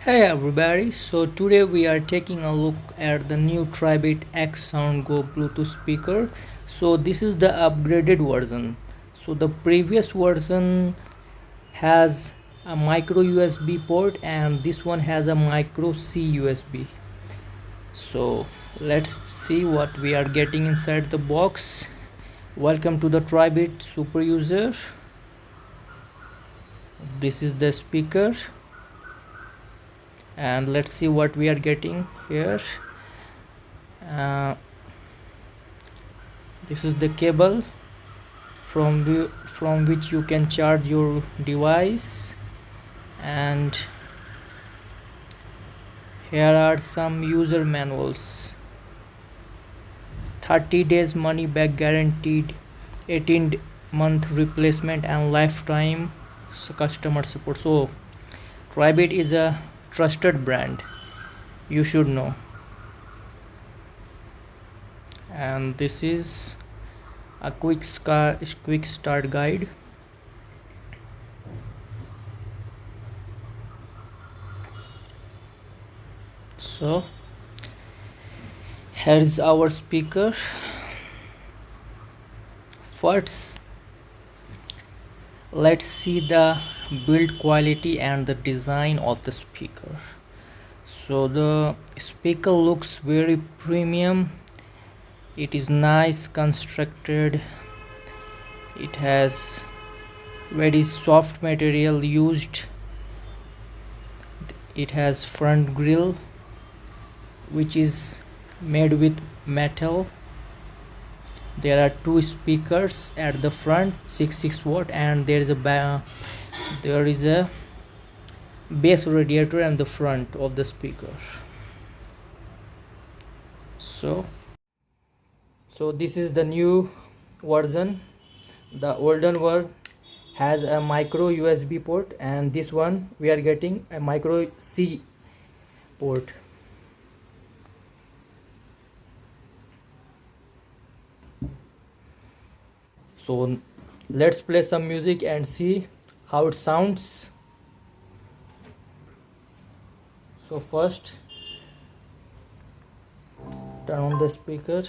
Hey everybody, so today we are taking a look at the new Tribit Xsound Go Bluetooth speaker. So this is the upgraded version. So the previous version has a micro USB port and this one has a micro C USB. So let's see what we are getting inside the box. Welcome to the Tribit super user. This is the speaker and let's see what we are getting here. uh, this is the cable from which you can charge your device, and here are some user manuals. 30 days money back guaranteed, 18-month replacement and lifetime customer support. So Tribit is a trusted brand, you should know. And this is a quick start guide. So here is our speaker. First, let's see the build quality and the design of the speaker. So the speaker looks very premium. It is nice constructed. It has very soft material used. It has front grille which is made with metal. There are two speakers at the front, 6 watt, and there is a bass radiator in the front of the speaker. So this is the new version. The older one has a micro USB port, and this one we are getting a micro C port. So let's play some music and see how it sounds. So first, turn on the speaker.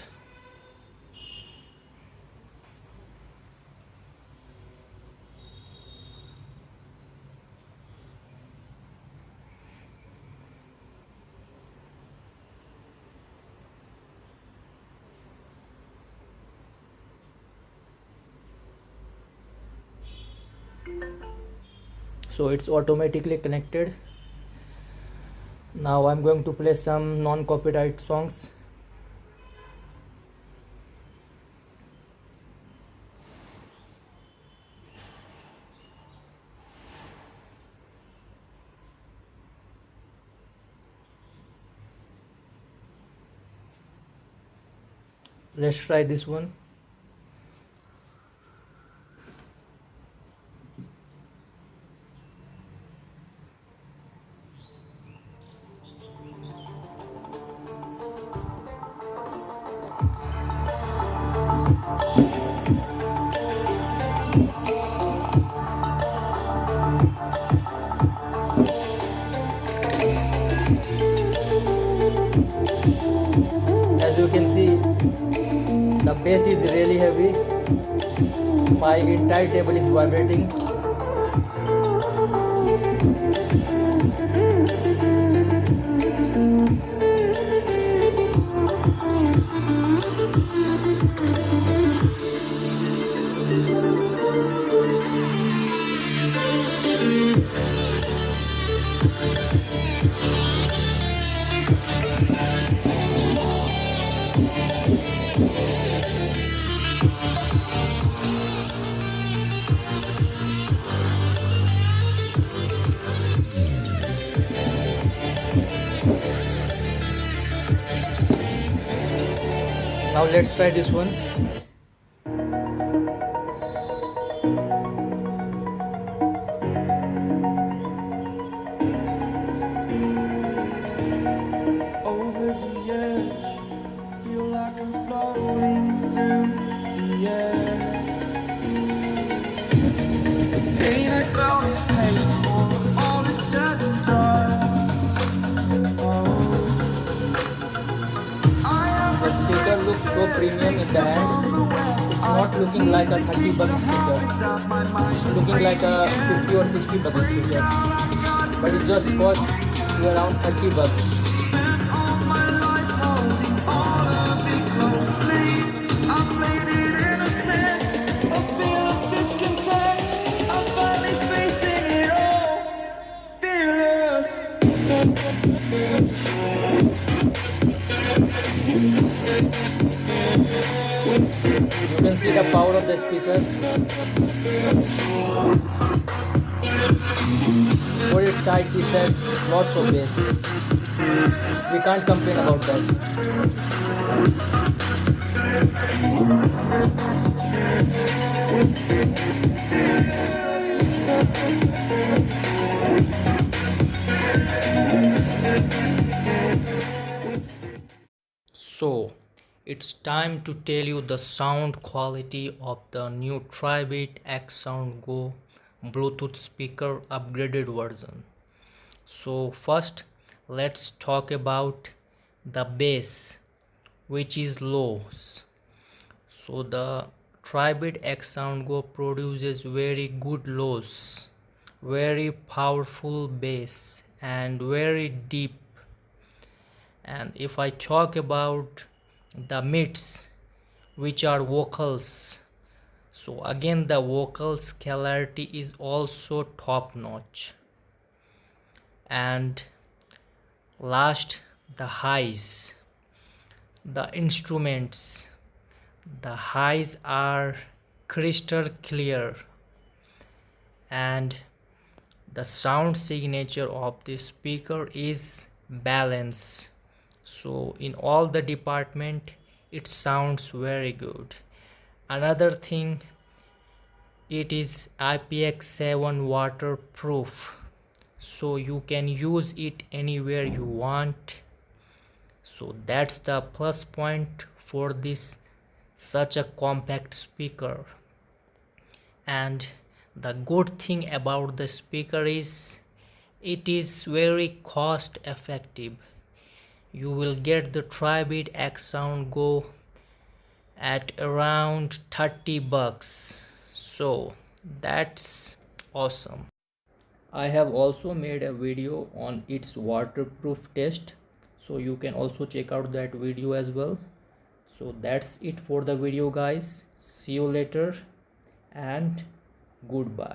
So it's automatically connected. Now I'm going to play some non-copyright songs. Let's try this one. As you can see, the bass is really heavy. My entire table is vibrating. Now let's try this one. Over the edge, feel like I'm floating through the air. The pain I felt is paid for, all is said and done. looking like a 30 bucks speaker. It's looking like a 50 or 60 bucks speaker, but it just cost you around 30 bucks. You can see the power of the speaker. For its side, he said lots of bass. We can't complain about that. So it's time to tell you the sound quality of the new Tribit Xsound Go Bluetooth speaker upgraded version. So first let's talk about the bass, which is low. So the Tribit Xsound Go produces very good lows, very powerful bass and very deep. And if I talk about the mids, which are vocals, so again the vocals clarity is also top notch. And last, the highs, the instruments, the highs are crystal clear, and the sound signature of this speaker is balance. So in all the department it sounds very good. Another thing, it is IPX7 waterproof, so you can use it anywhere you want. So that's the plus point for this such a compact speaker. And the good thing about the speaker is it is very cost effective. You will get the Tribit Xsound Go at around 30 bucks. So that's awesome. I have also made a video on its waterproof test, so you can also check out that video as well. So that's it for the video guys. See you later and goodbye.